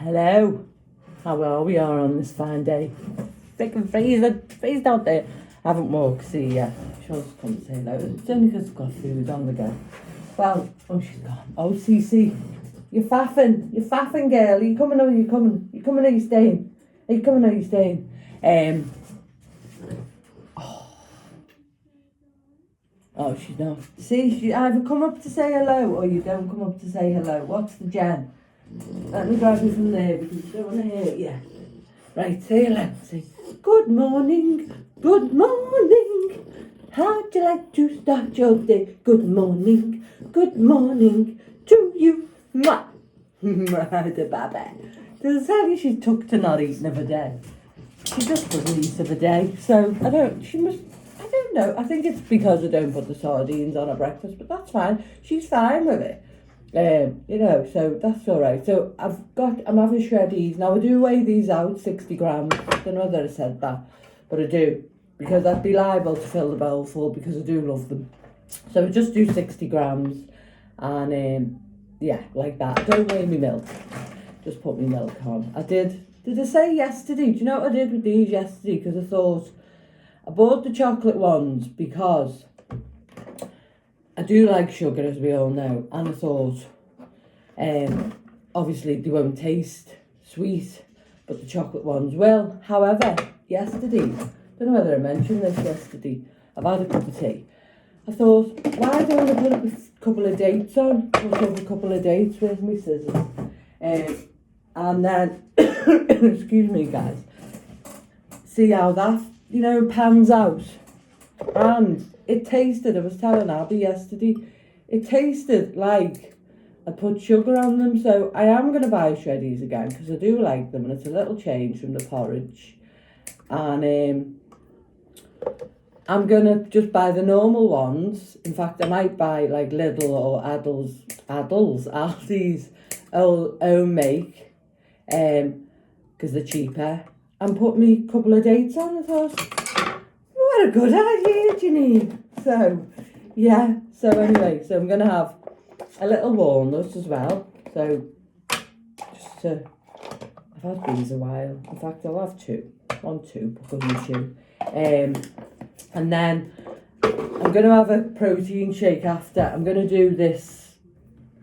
Hello. How are we on this fine day? Freaking freezed out there. I haven't walked see yet. She'll just come and say hello. It's only because I've got food on the go. Well, oh, she's gone. Oh, Cece, you're faffing, girl. Are you coming or are you coming? You coming or you staying? Are you coming or you staying? Oh, she's not. See, you either come up to say hello or you don't come up to say hello. What's the gen? Let me grab you from there because I don't want to hurt you. Right, say hello. Say, good morning, good morning. How'd you like to start your day? Good morning to you. Mwah. The baby. Does it tell you she's took to not eating of a day? She just doesn't eat of a day. So, I don't know. I think it's because I don't put the sardines on her breakfast, but that's fine. She's fine with it. So that's all right. So I'm having shreddies. Now I do weigh these out, 60 grams. I don't know whether I said that, but I do. Because I'd be liable to fill the bowl full because I do love them. So I just do 60 grams and like that. Don't weigh me milk. Just put me milk on. Did I say yesterday? Do you know what I did with these yesterday? Because I thought, I bought the chocolate ones because I do like sugar, as we all know, and I thought, obviously they won't taste sweet, but the chocolate ones will. However, yesterday, I don't know whether I mentioned this yesterday, I've had a cup of tea. I thought, why don't I put a couple of dates on? Put up a couple of dates with me scissors. And then, excuse me guys, see how that, pans out. And it tasted, I was telling Abby yesterday, it tasted like I put sugar on them. So I am going to buy shreddies again because I do like them and it's a little change from the porridge. And I'm going to just buy the normal ones. In fact, I might buy like Lidl or Aldi's own make because they're cheaper. And put me a couple of dates on. I thought, what a good idea, Janine. So, yeah. So anyway, so I'm going to have a little walnut as well. So, I've had these a while. In fact, I'll have two. Because you two. And then I'm going to have a protein shake after. I'm going to do this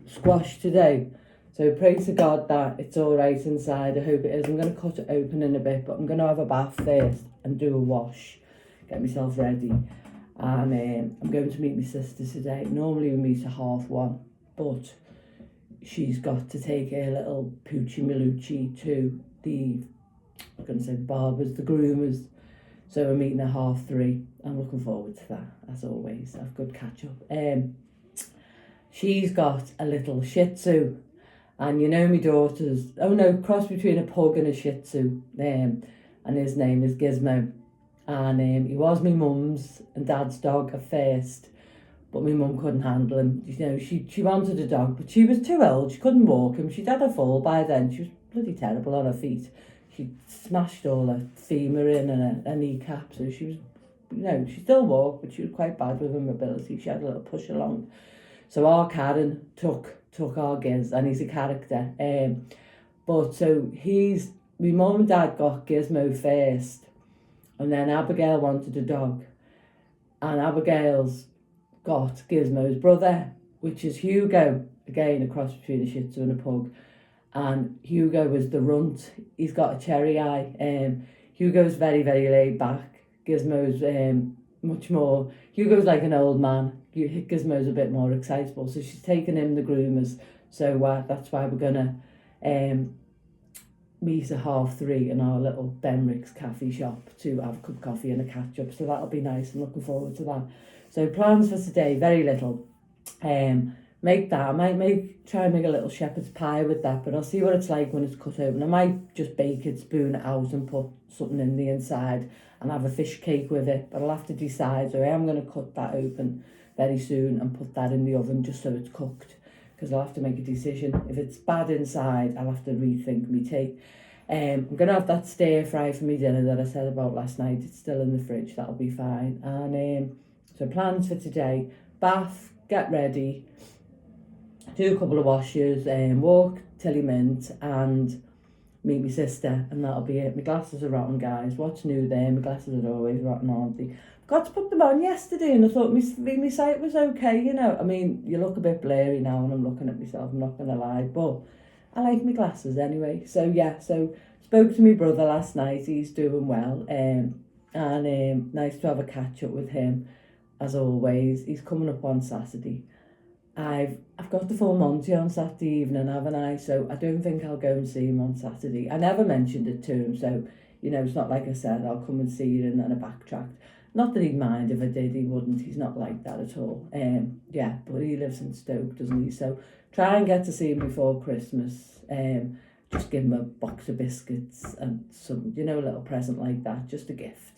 squash today. So pray to God that it's all right inside. I hope it is. I'm going to cut it open in a bit, but I'm going to have a bath first and do a wash. Get myself ready. And I'm going to meet my sister today. Normally we meet at 1:30, but she's got to take her little Poochie Malucci to the barbers, the groomers. So we're meeting at 3:30. I'm looking forward to that, as always. Have a good catch up. She's got a little Shih Tzu. And my daughter's, cross between a pug and a Shih Tzu. And his name is Gizmo. And he was my mum's and dad's dog at first. But my mum couldn't handle him. She wanted a dog, but she was too old. She couldn't walk him. She'd had a fall by then. She was bloody terrible on her feet. She smashed all her femur in and her kneecap. So she was, she still walked, but she was quite bad with her mobility. She had a little push along. So our Karen took our Giz, and he's a character. But so my mum and dad got Gizmo first, and then Abigail wanted a dog, and Abigail's got Gizmo's brother, which is Hugo, again a cross between a Shih Tzu and a pug. And Hugo was the runt. He's got a cherry eye. Hugo's very, very laid back. Gizmo's much more. Hugo's like an old man. Gizmo's a bit more excitable. So she's taken him the groomers. So that's why we're gonna meet at 3:30 in our little Benrick's cafe shop to have a cup of coffee and a catch up. So that'll be nice. I'm looking forward to that. So plans for today, very little. Make that. I might try and make a little shepherd's pie with that, but I'll see what it's like when it's cut open. I might just bake it, spoon it out and put something in the inside and have a fish cake with it, but I'll have to decide. So I am going to cut that open very soon and put that in the oven just so it's cooked, because I'll have to make a decision. If it's bad inside, I'll have to rethink my take. I'm going to have that stir fry for my dinner that I said about last night. It's still in the fridge. That'll be fine. And so plans for today, bath, get ready, do a couple of washes, walk till Mint, and meet my sister, and that'll be it. My glasses are rotten, guys. What's new there? My glasses are always rotten, aren't they? Got to put them on yesterday, and I thought my sight was okay, you know. I mean, you look a bit blurry now, and I'm looking at myself, I'm not going to lie, but I like my glasses anyway. So, yeah, spoke to my brother last night. He's doing well, and nice to have a catch-up with him, as always. He's coming up on Saturday. I've got the full Monty on Saturday evening, haven't I? So I don't think I'll go and see him on Saturday. I never mentioned it to him, so, you know, it's not like I said, I'll come and see you, and then I backtracked. Not that he'd mind if I did, he wouldn't. He's not like that at all. Yeah, but he lives in Stoke, doesn't he? So try and get to see him before Christmas. Just give him a box of biscuits and some, you know, a little present like that, just a gift.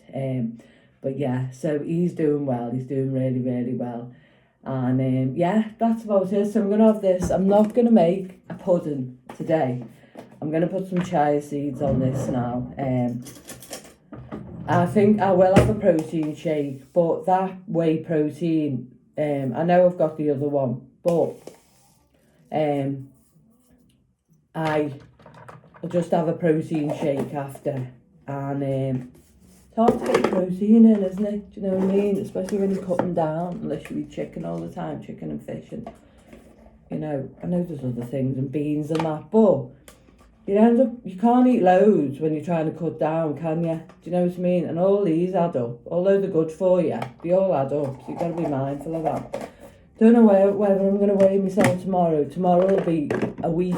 But yeah, so he's doing well. He's doing really, really well. And yeah, that's about it. So I'm going to have this. I'm not going to make a pudding today. I'm going to put some chia seeds on this now. I think I will have a protein shake, but that whey protein, I know I've got the other one, but I will just have a protein shake after. And it's hard to get protein in, isn't it? Do you know what I mean? Especially when you're cutting down, unless you eat chicken all the time, chicken and fish. And, you know, I know there's other things and beans and that, but you can't eat loads when you're trying to cut down, can you? Do you know what I mean? And all these add up. Although they're good for you, they all add up. So you've got to be mindful of that. Don't know whether I'm going to weigh myself tomorrow. Tomorrow will be a week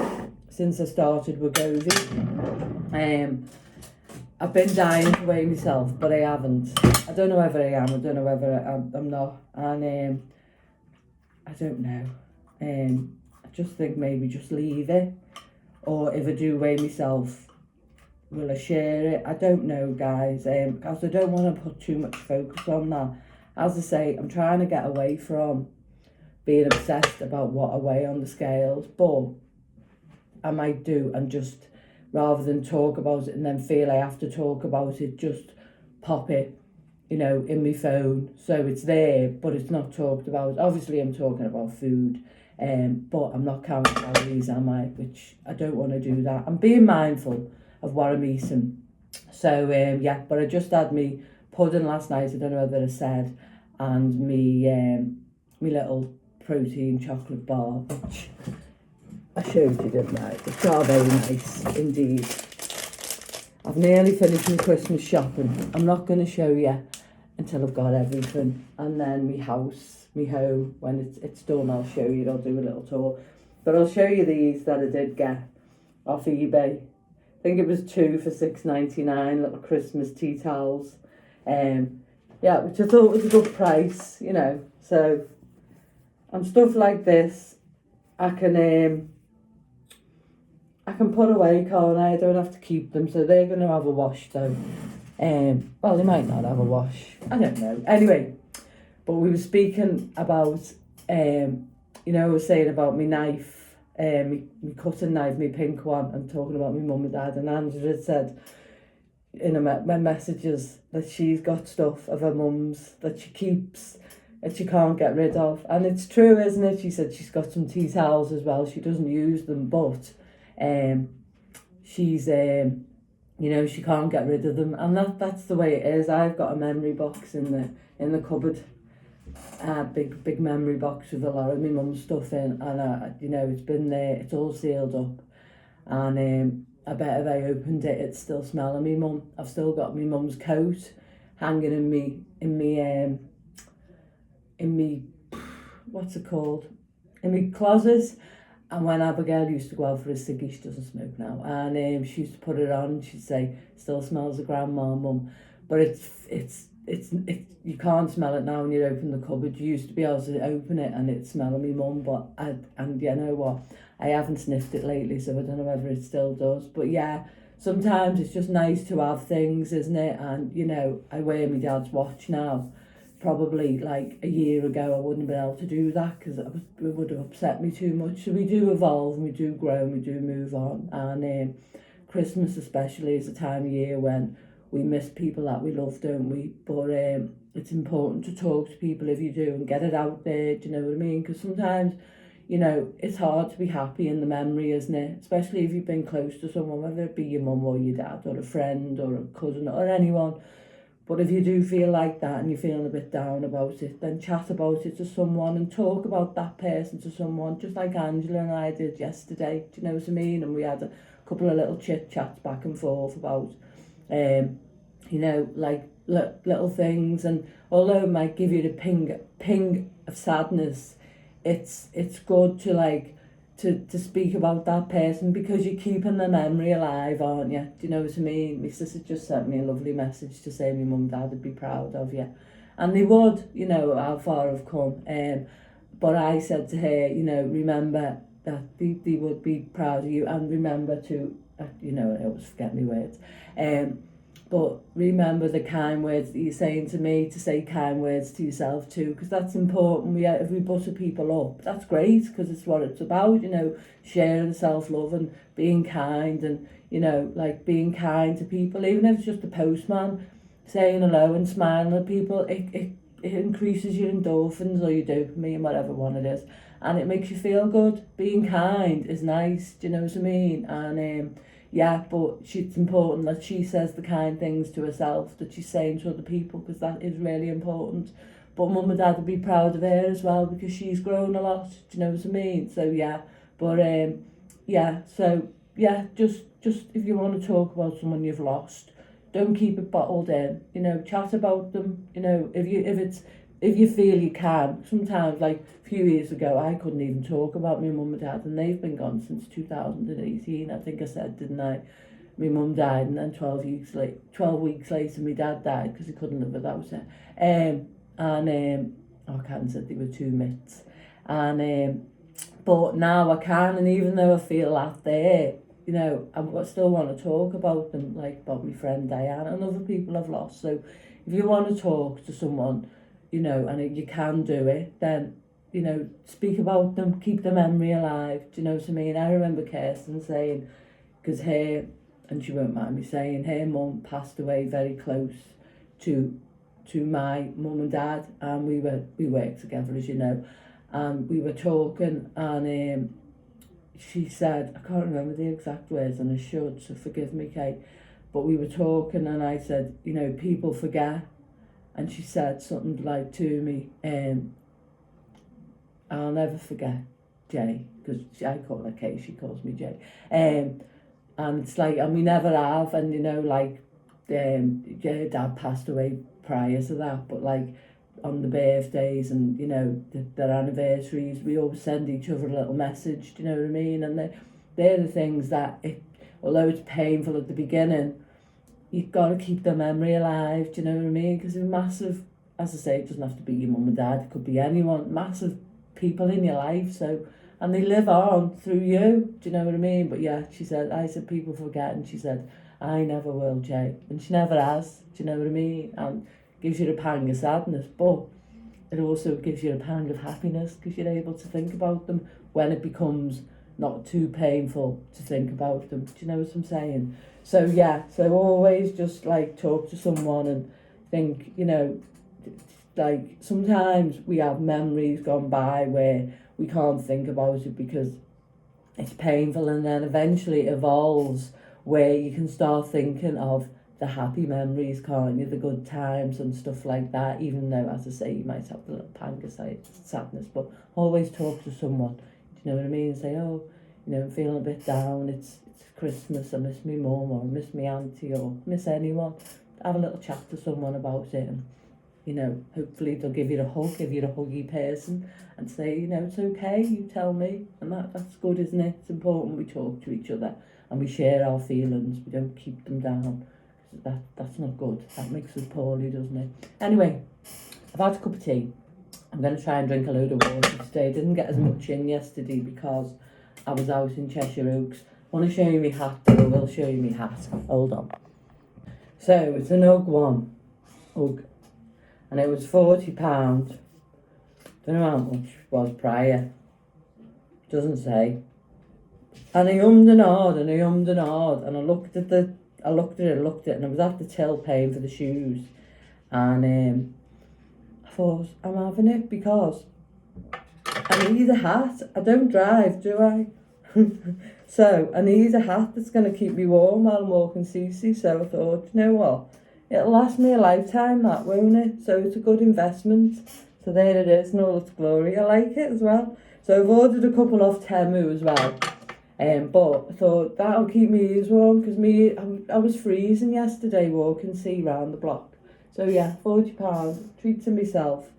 since I started Wegovy. I've been dying to weigh myself, but I haven't. I don't know whether I am. I don't know whether I'm not. And I don't know. I just think maybe just leave it. Or if I do weigh myself, will I share it? I don't know, guys, because I don't want to put too much focus on that. As I say, I'm trying to get away from being obsessed about what I weigh on the scales, but I might do, and just, rather than talk about it and then feel I have to talk about it, just pop it, you know, in my phone, so it's there, but it's not talked about. Obviously, I'm talking about food. But I'm not counting calories, am I? Which I don't want to do that. I'm being mindful of what I'm eating. So, yeah, but I just had me pudding last night, I don't know whether I said, and me little protein chocolate bar, which I showed you, didn't I? It's all very nice, indeed. I've nearly finished my Christmas shopping. I'm not going to show you until I've got everything. And then my house, my home, when it's done, I'll show you. I'll do a little tour. But I'll show you these that I did get off eBay. I think it was 2 for $6.99, little Christmas tea towels. Yeah, which I thought was a good price, you know. So, and stuff like this, I can put away, can't I? I don't have to keep them. So they're going to have a wash though. Well, they might not have a wash. I don't know. Anyway, but we were speaking about, you know, I was saying about my knife, my cutting knife, my pink one, and talking about my mum and dad. And Angela had said in my messages that she's got stuff of her mum's that she keeps, that she can't get rid of. And it's true, isn't it? She said she's got some tea towels as well. She doesn't use them, but she's, you know, she can't get rid of them. And that's the way it is. I've got a memory box in the cupboard. Big memory box with a lot of my mum's stuff in, and you know, it's been there, it's all sealed up, and I bet if I opened it, it'd still smell of me mum. I've still got my mum's coat hanging in me what's it called, in me closet. And when Abigail used to go out for a ciggy, she doesn't smoke now, and she used to put it on, she'd say, still smells of grandma, mum. But it's you can't smell it now when you open the cupboard. You used to be able to open it and it smell of me mum, but and you know what, I haven't sniffed it lately, so I don't know whether it still does. But yeah, sometimes it's just nice to have things, isn't it? And you know, I wear my dad's watch now. Probably like a year ago I wouldn't have been able to do that because it would have upset me too much. So we do evolve and we do grow and we do move on. And Christmas especially is a time of year when we miss people that we love, don't we? But it's important to talk to people if you do and get it out there, do you know what I mean? Because sometimes you know, it's hard to be happy in the memory, isn't it? Especially if you've been close to someone, whether it be your mum or your dad or a friend or a cousin or anyone. But if you do feel like that and you're feeling a bit down about it, then chat about it to someone and talk about that person to someone, just like Angela and I did yesterday. Do you know what I mean? And we had a couple of little chit-chats back and forth about, you know, like little things. And although it might give you the ping of sadness, it's good to like to speak about that person, because you're keeping the memory alive, aren't you? Do you know what I mean? My sister just sent me a lovely message to say my mum and dad would be proud of you. And they would, you know, how far I've come. But I said to her, you know, remember that they would be proud of you, and remember to, you know, I always forget my words. But remember the kind words that you're saying to me, to say kind words to yourself too, because that's important. If we butter people up, that's great, because it's what it's about, you know, sharing self-love and being kind, and, you know, like being kind to people, even if it's just a postman, saying hello and smiling at people, it increases your endorphins or your dopamine, whatever one it is, and it makes you feel good. Being kind is nice, do you know what I mean? And yeah, but it's important that she says the kind things to herself that she's saying to other people, because that is really important. But mum and dad would be proud of her as well, because she's grown a lot, do you know what I mean? So yeah, but yeah, so yeah, just if you want to talk about someone you've lost, don't keep it bottled in, you know, chat about them, you know, if you feel you can. Sometimes, like a few years ago, I couldn't even talk about my mum and dad, and they've been gone since 2018. I think I said, didn't I? My mum died, and then 12 weeks later, my dad died because he couldn't live without her. I can't say they were two myths. And but now I can, and even though I feel that there, you know, I still want to talk about them, like about my friend Diane and other people I've lost. So if you want to talk to someone, you know, and if you can do it, then, you know, speak about them, keep the memory alive. Do you know what I mean? I remember Kirsten saying, because and she won't mind me saying, her mum passed away very close to my mum and dad, and we worked together, as you know, and we were talking, and she said, I can't remember the exact words, and I should, so forgive me, Kate, but we were talking, and I said, you know, people forget. And she said something like to me, I'll never forget Jay, because I call her Kay, she calls me Jay. And it's like, and we never have, and you know, like, her dad passed away prior to that, but like on the birthdays and, you know, their anniversaries, we always send each other a little message, do you know what I mean? And they're the things that, although it's painful at the beginning, you've got to keep the memory alive, do you know what I mean? Because they're massive, as I say, it doesn't have to be your mum and dad, it could be anyone, massive people in your life, so, and they live on through you, do you know what I mean? But yeah, I said people forget, and she said, I never will, Jay, and she never has, do you know what I mean? And it gives you a pang of sadness, but it also gives you a pang of happiness, because you're able to think about them when it becomes not too painful to think about them, do you know what I'm saying? So yeah, so always just like talk to someone and think, you know, like sometimes we have memories gone by where we can't think about it because it's painful, and then eventually it evolves where you can start thinking of the happy memories, can't you, the good times and stuff like that, even though, as I say, you might have the little pang of sadness, but always talk to someone, do you know what I mean? Say, oh, you know, I'm feeling a bit down, it's Christmas, I miss me mum, or I miss me auntie, or miss anyone. Have a little chat to someone about it, and, you know, hopefully they'll give you a hug, if you're a huggy person, and say, you know, it's okay, you tell me, and that's good, isn't it? It's important we talk to each other, and we share our feelings, we don't keep them down, because that's not good, that makes us poorly, doesn't it? Anyway, I've had a cup of tea, I'm going to try and drink a load of water today. I didn't get as much in yesterday because I was out in Cheshire Oaks. I want to show you my hat, but I will show you my hat. Hold on. So it's an Ugg one. Ugg. And it was £40. Don't know how much it was prior. Doesn't say. And I ummed and ahhed and I ummed and ahhed. And I looked at it, and I was at the till paying for the shoes. And I thought, I'm having it because I need a hat. I don't drive, do I? So I need a hat that's going to keep me warm while I'm walking Cece. So I thought, you know what? It'll last me a lifetime, that, won't it? So it's a good investment. So there it is in all its glory. I like it as well. So I've ordered a couple off Temu as well. But I thought that'll keep me ears warm because I was freezing yesterday walking round the block. So yeah, £40, treat to myself.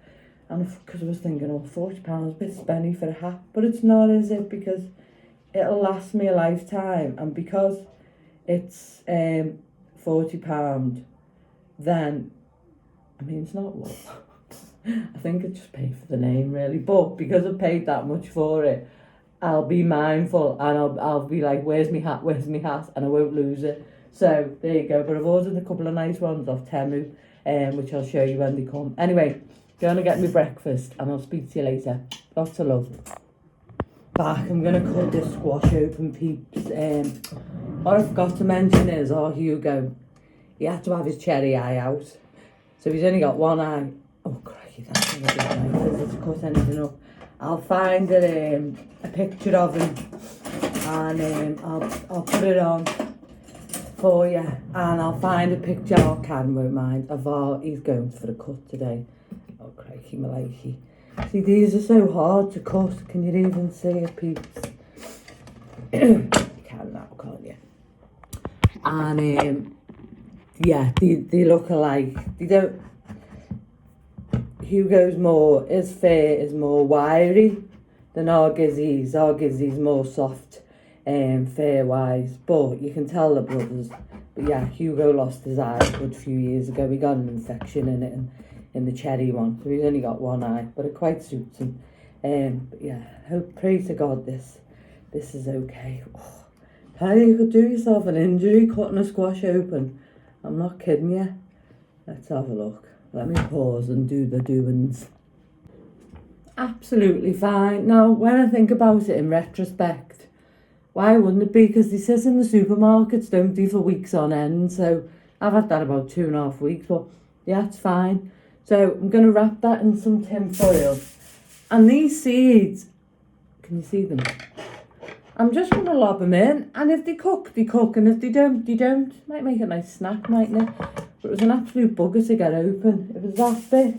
And because I was thinking, oh, £40, a bit spenny for a hat. But it's not, is it? Because it'll last me a lifetime. And because it's £40, then, I mean, it's not what. I think I just paid for the name, really. But because I paid that much for it, I'll be mindful and I'll be like, where's my hat, and I won't lose it. So there you go. But I've ordered a couple of nice ones off Temu, which I'll show you when they come. Anyway, going to get me breakfast and I'll speak to you later. Lots of love. Back, I'm going to cut this squash open, peeps. What I forgot to mention is, Hugo, he had to have his cherry eye out. So he's only got one eye. Oh, crikey, that's going to be nice to cut anything up. I'll find a picture of him and I'll put it on for you, and I'll find a picture, Karen won't mind, of he's going for the cut today. Oh, crikey, Maliki. See, these are so hard to cut. Can you even see it, peeps? You can now, can't you? And yeah, they look alike. They don't. Hugo's his fur is more wiry than our Gizzy's. Our Gizzy's more soft, fur-wise, but you can tell the brothers. But yeah, Hugo lost his eye a good few years ago. He got an infection in it, in the cherry one, so he's only got one eye, but it quite suits him. But yeah, pray to God this is okay. Oh, how you could do yourself an injury cutting a squash open. I'm not kidding you. Let's have a look. Let me pause and do the doings. Absolutely fine. Now, when I think about it in retrospect, why wouldn't it be? Because they sit in the supermarkets, don't they, for weeks on end. So I've had that about 2.5 weeks, but yeah, it's fine. So I'm going to wrap that in some tin foil. And these seeds, can you see them? I'm just going to lob them in. And if they cook, they cook. And if they don't, they don't. Might make a nice snack, mightn't it? But it was an absolute bugger to get open. It was that bit.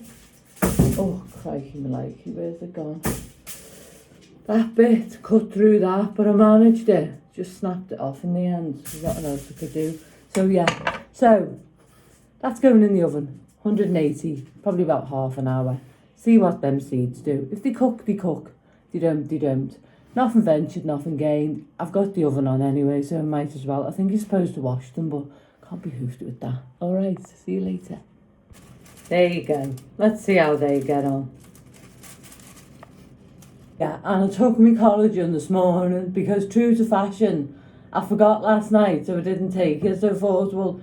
Oh, crikey, Maliki, where's it gone? That bit, cut through that, but I managed it. Just snapped it off in the end. There's nothing else I could do. So, yeah. So, that's going in the oven. 180, probably about half an hour. See what them seeds do. If they cook, they cook. They don't, they don't. Nothing ventured, nothing gained. I've got the oven on anyway, so I might as well. I think you're supposed to wash them, but can't be hoofed with that. Alright, see you later. There you go. Let's see how they get on. Yeah, and I took my collagen this morning because true to fashion, I forgot last night, so I didn't take it. So I thought, well,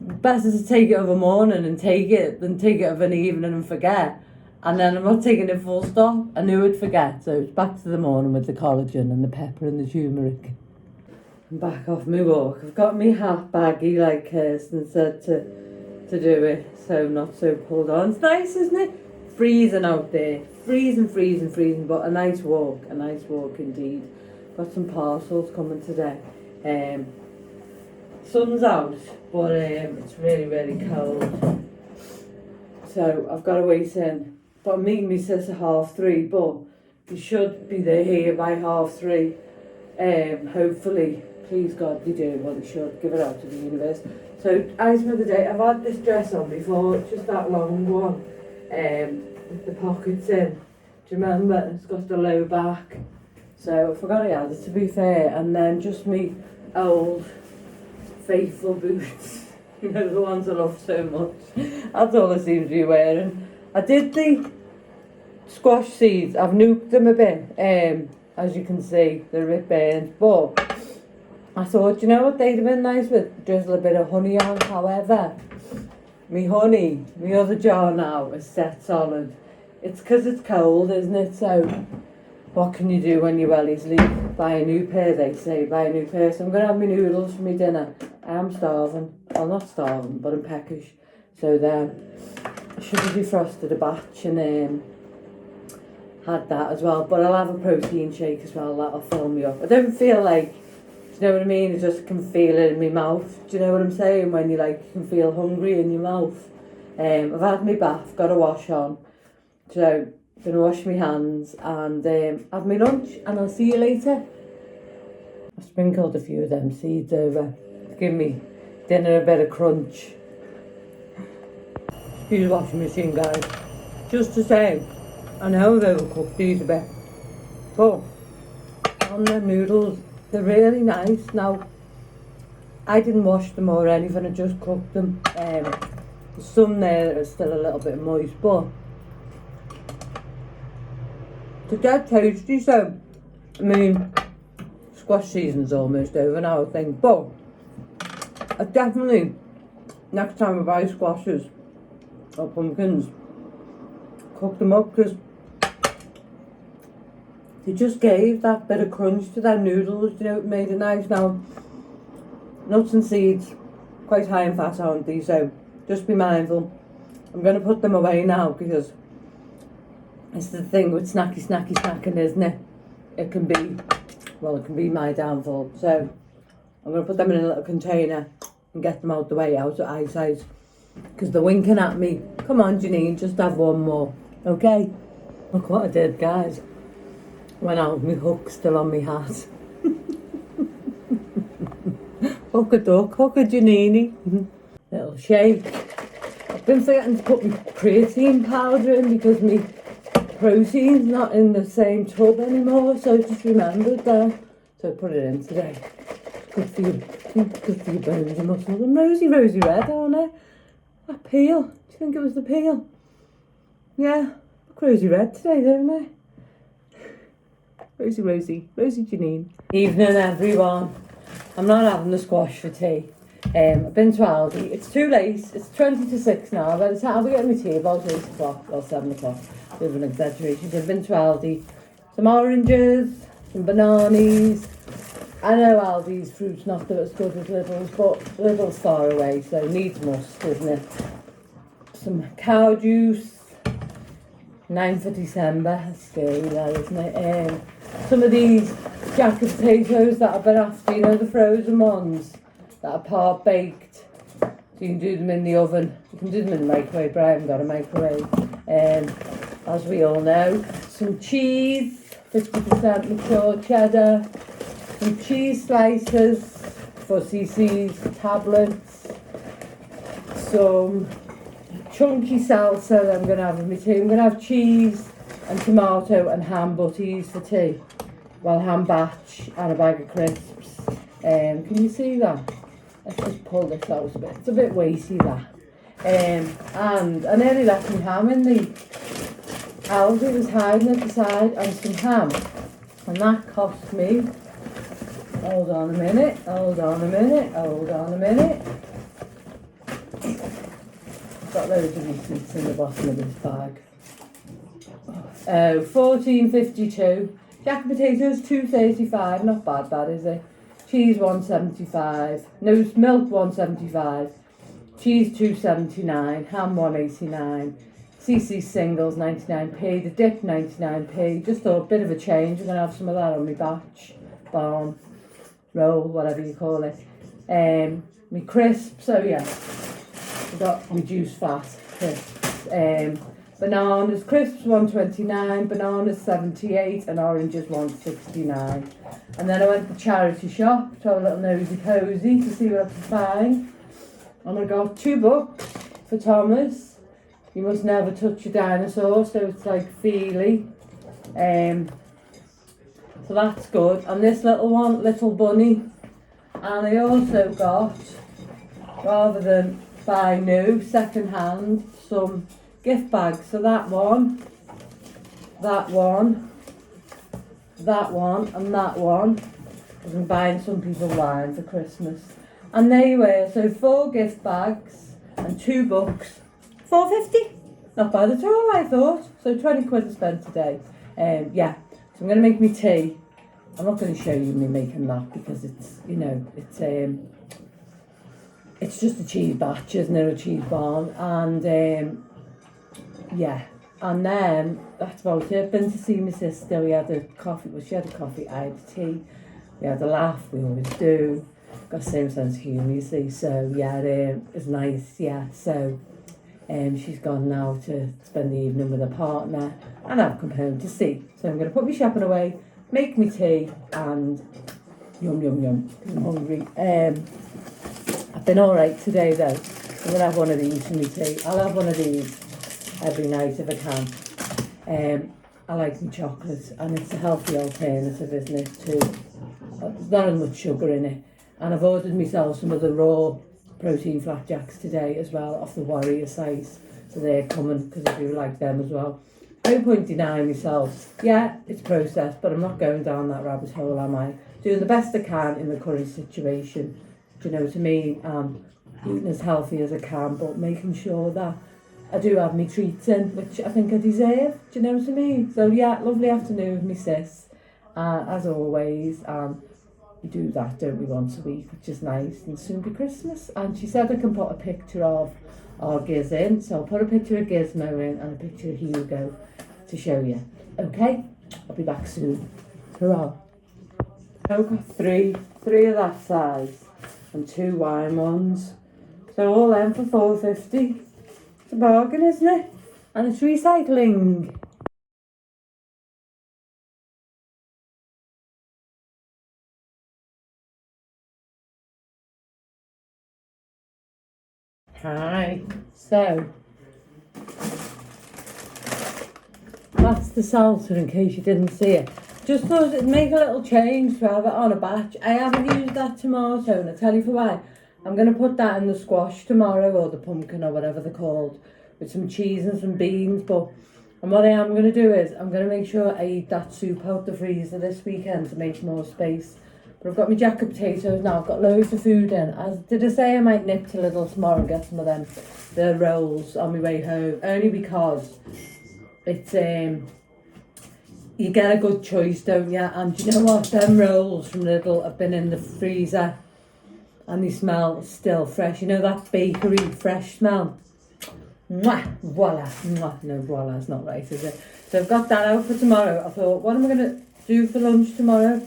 better to take it of a morning and take it than take it of an evening and forget. And then I'm not taking it full stop. I knew I'd forget, so it's back to the morning with the collagen and the pepper and the turmeric. I'm back off my walk. I've got my hat baggy like Kirsten said to do it, so not so pulled on. It's nice, isn't it? Freezing out there. Freezing, but a nice walk indeed. Got some parcels coming today. Sun's out, but it's really, really cold. So I've got to wait in. But I'm meeting my sister 3:30, but we should be there here by 3:30. Hopefully, please God, they do what they should. Give it out to the universe. So, item of the day. I've had this dress on before. It's just that long one. With the pockets in. Do you remember? It's got the low back. So I forgot I had it, to be fair. And then just me old faithful boots. You know, the ones I love so much. That's all I seem to be wearing. I did the squash seeds. I've nuked them a bit. As you can see, they're a bit burnt. But I thought, you know what they'd have been nice with? Drizzle a bit of honey on. However, me honey, my other jar now is set solid. It's because it's cold, isn't it? So what can you do when you wellies leave? Buy a new pair, they say. Buy a new pair. So I'm going to have my noodles for my dinner. I am starving. Well, not starving, but I'm peckish. So then I should have defrosted a batch and had that as well. But I'll have a protein shake as well, that'll fill me up. I don't feel like, do you know what I mean? I just can feel it in my mouth. Do you know what I'm saying? When you can feel hungry in your mouth. I've had my bath, got a wash on. So I'm going to wash my hands and have my lunch, and I'll see you later. I sprinkled a few of them seeds over to give me dinner a bit of crunch. Use the washing machine, guys. Just to say, I know I've overcooked these a bit, but on the noodles, they're really nice. Now, I didn't wash them or anything, I just cooked them. There's some there that are still a little bit moist, but they're dead tasty. So, I mean, squash season's almost over now, I think, but I definitely, next time I buy squashes or pumpkins, cook them up, because they just gave that bit of crunch to their noodles, you know, it made it nice. Now, nuts and seeds, quite high in fat, aren't they? So just be mindful. I'm going to put them away now, because it's the thing with snacking, isn't it? It can be my downfall. So I'm going to put them in a little container and get them out the way, out of eyesight, because they're winking at me. Come on, Janine, just have one more, okay? Look what I did, guys. Went out with my hook still on my hat. Hook a duck, hook a Janini. Little shake. I've been forgetting to put my creatine powder in because my protein's not in the same tub anymore, so I just remembered that. So I put it in today. Good for your bones and muscles. I'm rosy red, aren't I? That peel. Do you think it was the peel? Yeah, look rosy red today, don't I? Rosy Janine. Evening, everyone. I'm not having the squash for tea. I've been to Aldi. It's too late. It's 20 to 6 now. By the time I'll be getting my tea about 8 o'clock or 7 o'clock. Bit of an exaggeration. I've been to Aldi. Some oranges, some bananas. I know Aldi's fruit's not as good as Lidl's, but Lidl's far away, so needs must, isn't it? Some cow juice. 9 for December. That's scary, that, isn't it? Some of these jacket potatoes that I've been after, you know, the frozen ones that are part baked. So you can do them in the oven. You can do them in the microwave, but I haven't got a microwave. As we all know, some cheese, 50% mature cheddar, some cheese slices for CC's tablets, some chunky salsa that I'm going to have with my tea. I'm going to have cheese and tomato and ham butties for tea. Well, ham batch and a bag of crisps. Can you see that? Let's just pull this out a bit. It's a bit weighty, that. And I nearly left my ham in the Aldi, was hiding at the side, and some ham. And that cost me, hold on a minute. Got loads of receipts in the bottom of this bag. $14.52. Jack potatoes $2.35. Not bad, that is it. Cheese $1.75. No milk $1.75. Cheese $2.79. Ham $1.89. CC singles 99p. The dip 99p. Just thought a bit of a change. I'm gonna have some of that on my batch, barn, roll, whatever you call it. My crisps. So yeah, I've got my juice fat crisps. Bananas, crisps $1.29, bananas $78, and oranges $1.69. And then I went to the charity shop to have a little nosy posy to see what I could find. And I got 2 books for Thomas. You Must Never Touch a Dinosaur, so it's like Feely. So that's good. And this little one, Little Bunny. And I also got, rather than buy new, second hand, some gift bags. So that one, and that one. I've been buying some people wine for Christmas. And they were, so 4 gift bags and 2 books. $4.50? Not bad at all, I thought. So 20 quid I spent today. Yeah, so I'm going to make me tea. I'm not going to show you me making that because it's, you know, it's just a cheese batch, isn't it? A cheese barn. And yeah, And then that's about it. Been to see my sister. We had a coffee. Well, she had a coffee. I had tea. We had a laugh. We always do. Got the same sense of humour, you see. So yeah, it's nice. Yeah. So she's gone now to spend the evening with her partner, and I've come home to see. So I'm going to put my shopping away, make me tea, and yum yum yum. I'm hungry. I've been all right today though. I'm gonna have one of these for me tea. I'll have one of these every night if I can. I like my chocolate, and it's a healthy alternative, isn't it? There's not as much sugar in it. And I've ordered myself some of the raw protein flapjacks today as well off the Warrior site. So they're coming because I do like them as well. No point denying myself. Yeah, it's processed, but I'm not going down that rabbit hole, am I? Doing the best I can in the current situation. Do you know what I mean? Eating as healthy as I can, but making sure that I do have my treats in, which I think I deserve. Do you know what I mean? So yeah, lovely afternoon with my sis. As always, we do that, don't we, once a week, which is nice, and soon be Christmas. And she said I can put a picture of our Giz in, so I'll put a picture of Gizmo in and a picture of Hugo to show you. Okay, I'll be back soon. Hurrah. I've got three of that size and 2 wine ones. So all them for £4.50. It's a bargain, isn't it? And it's recycling. Hi. So that's the salsa in case you didn't see it. Just thought it'd make a little change to have it on a batch. I haven't used that tomato, and I tell you for why. I'm going to put that in the squash tomorrow, or the pumpkin, or whatever they're called, with some cheese and some beans. And what I am going to do is, I'm going to make sure I eat that soup out the freezer this weekend to make more space. But I've got my jacket potatoes now. I've got loads of food in. Did I say I might nip to Lidl tomorrow and get some of them, the rolls on my way home? Only because it's you get a good choice, don't you? And do you know what? Them rolls from Lidl have been in the freezer and they smell still fresh. You know that bakery fresh smell? Mwah! Voila! Mwah! No, voila, it's not right, is it? So I've got that out for tomorrow. I thought, what am I going to do for lunch tomorrow?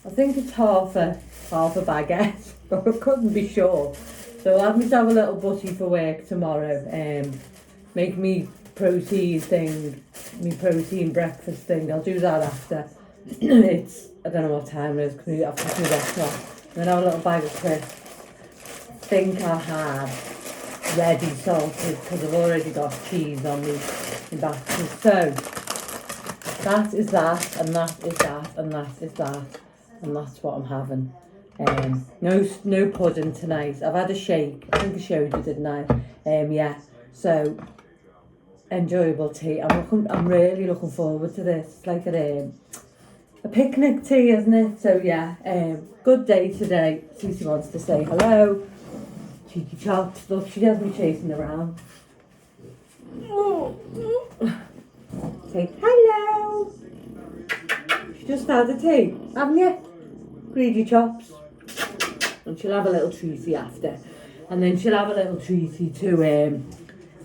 I think it's half a baguette, but I couldn't be sure. So I'll have myself a little butty for work tomorrow. Make me protein thing, me protein breakfast thing. I'll do that after. I don't know what time it is, because after 2 o'clock. Then I'll have a little bag of crisps. Think I have ready salted, because I've already got cheese on me in batches. So that is that, and that is that, and that is that, and that's what I'm having. No pudding tonight. I've had a shake. I think I showed you, didn't I? Yeah. So enjoyable tea. I'm really looking forward to this. It's like a picnic tea, isn't it? So yeah. Good day today. Susie wants to say hello. Cheeky chops. Look, she has me chasing around. Say hello. She just had a tea, haven't you? Greedy chops. And she'll have a little treaty after. And then she'll have a little treaty to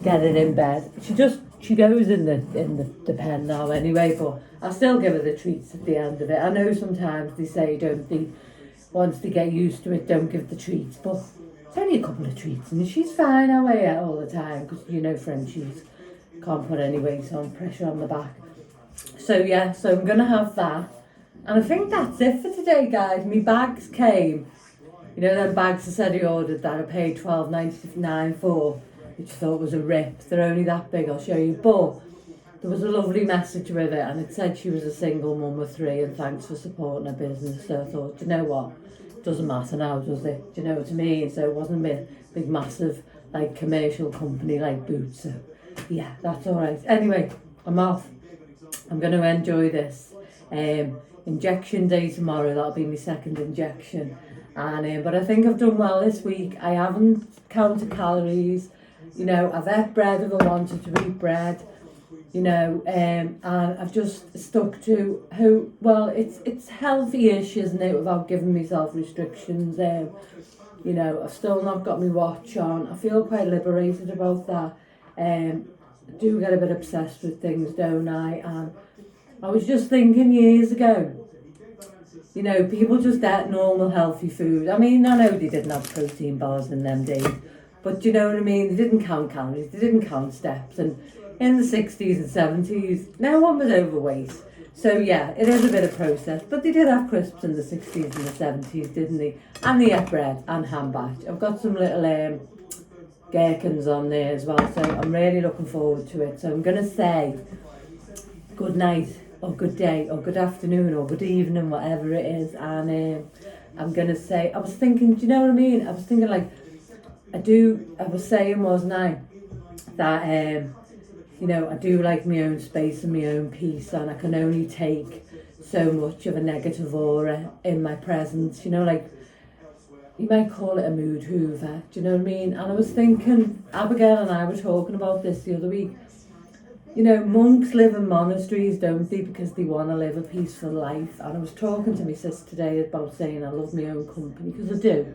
get it in bed. She goes in the pen now anyway, but I'll still give her the treats at the end of it. I know sometimes they say once they get used to it, don't give the treats, but it's only a couple of treats and she's fine away all the time, because you know Frenchies can't put any weight on, pressure on the back. So yeah, so I'm gonna have that. And I think that's it for today, guys. My bags came. You know them bags I said I ordered that I paid $12.99 for, which I thought was a rip. They're only that big, I'll show you. But there was a lovely message with it, and it said she was a single mum of 3 and thanks for supporting her business. So I thought, do you know what? It doesn't matter now, does it? Do you know what I mean? So it wasn't a big massive like commercial company like Boots. So yeah, that's all right. Anyway, I'm off. I'm going to enjoy this. Injection day tomorrow. That'll be my 2nd injection. And but I think I've done well this week. I haven't counted calories. You know, I've ate bread if I wanted to eat bread. You know, and I've just stuck to it's healthy-ish, isn't it, without giving myself restrictions. You know, I've still not got my watch on. I feel quite liberated about that. do get a bit obsessed with things, don't I? And I was just thinking years ago, you know, people just ate normal healthy food. I mean, I know they didn't have protein bars in them days, but you know what I mean? They didn't count calories, they didn't count steps. And in the 60s and 70s, no one was overweight. So yeah, it is a bit of process. But they did have crisps in the 60s and the 70s, didn't they? And they ate bread and ham batch. I've got some little gherkins on there as well, so I'm really looking forward to it. So I'm going to say good night, or good day, or good afternoon, or good evening, whatever it is. And I'm going to say, I was thinking, do you know what I mean? I was thinking like, I was saying, wasn't I, that, you know, I do like my own space and my own peace, and I can only take so much of a negative aura in my presence, you know, like, you might call it a mood hoover, do you know what I mean? And I was thinking, Abigail and I were talking about this the other week. You know, monks live in monasteries, don't they, because they want to live a peaceful life. And I was talking to my sister today about saying I love my own company, because I do.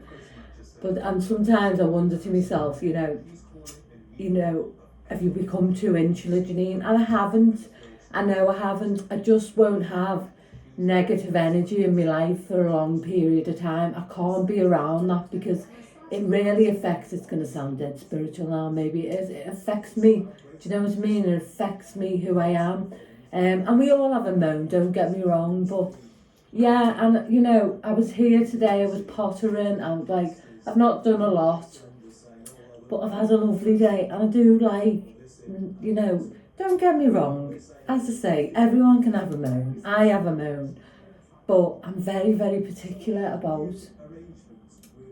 And sometimes I wonder to myself, you know, have you become too insular, Janine? And I haven't. I know I haven't. I just won't have negative energy in my life for a long period of time. I can't be around that because it really affects, it's going to sound dead spiritual now, maybe it is, it affects me. Do you know what I mean? It affects me, who I am. And we all have a moan, don't get me wrong, but yeah, and you know, I was here today, I was pottering, and like, I've not done a lot, but I've had a lovely day, and I do like, you know, don't get me wrong, as I say, everyone can have a moan, I have a moan, but I'm very, very particular about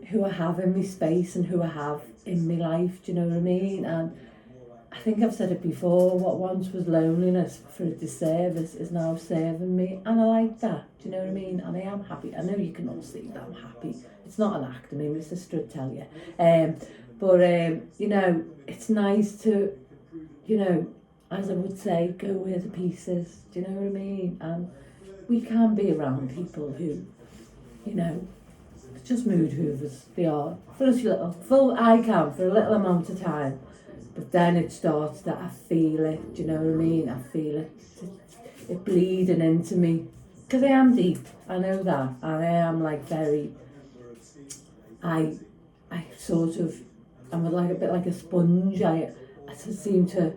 who I have in my space and who I have in my life, do you know what I mean? And I think I've said it before, what once was loneliness for a disservice is now serving me, and I like that, do you know what I mean? And I am happy. I know you can all see that I'm happy. It's not an act, I mean, my sister would tell you. You know, it's nice to, you know, as I would say, go where the peace is, do you know what I mean? And we can be around people who, you know, just mood hoovers, they are. For a little amount of time. But then it starts that I feel it, do you know what I mean? I feel it bleeding into me. Because I am deep, I know that. And I am like very, I sort of, I'm like a bit like a sponge. I seem to,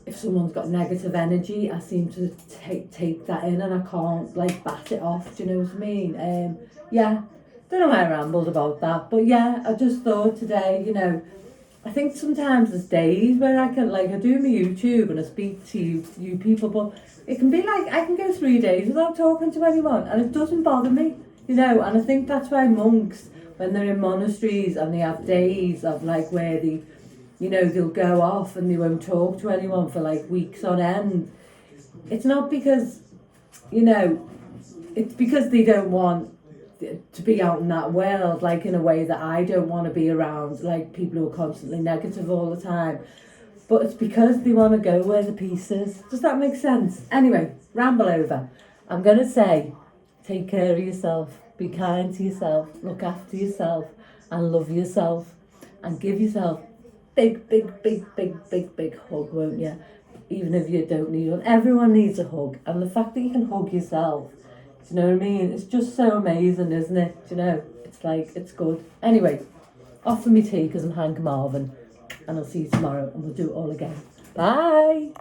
if someone's got negative energy, I seem to take that in and I can't like bat it off, do you know what I mean? Yeah, don't know why I rambled about that. But yeah, I just thought today, you know, I think sometimes there's days where I can, like, I do my YouTube and I speak to you people, but it can be like, I can go 3 days without talking to anyone and it doesn't bother me, you know, and I think that's why monks, when they're in monasteries and they have days of like where they, you know, they'll go off and they won't talk to anyone for like weeks on end. It's not because, you know, it's because they don't want to be out in that world, like in a way that I don't want to be around, like people who are constantly negative all the time. But it's because they want to go where the peace is. Does that make sense? Anyway, ramble over. I'm going to say, take care of yourself, be kind to yourself, look after yourself, and love yourself, and give yourself big hug, won't you? Even if you don't need one. Everyone needs a hug. And the fact that you can hug yourself, do you know what I mean? It's just so amazing, isn't it? Do you know? It's like, it's good. Anyway, off for me tea because I'm Hank Marvin. And I'll see you tomorrow and we'll do it all again. Bye!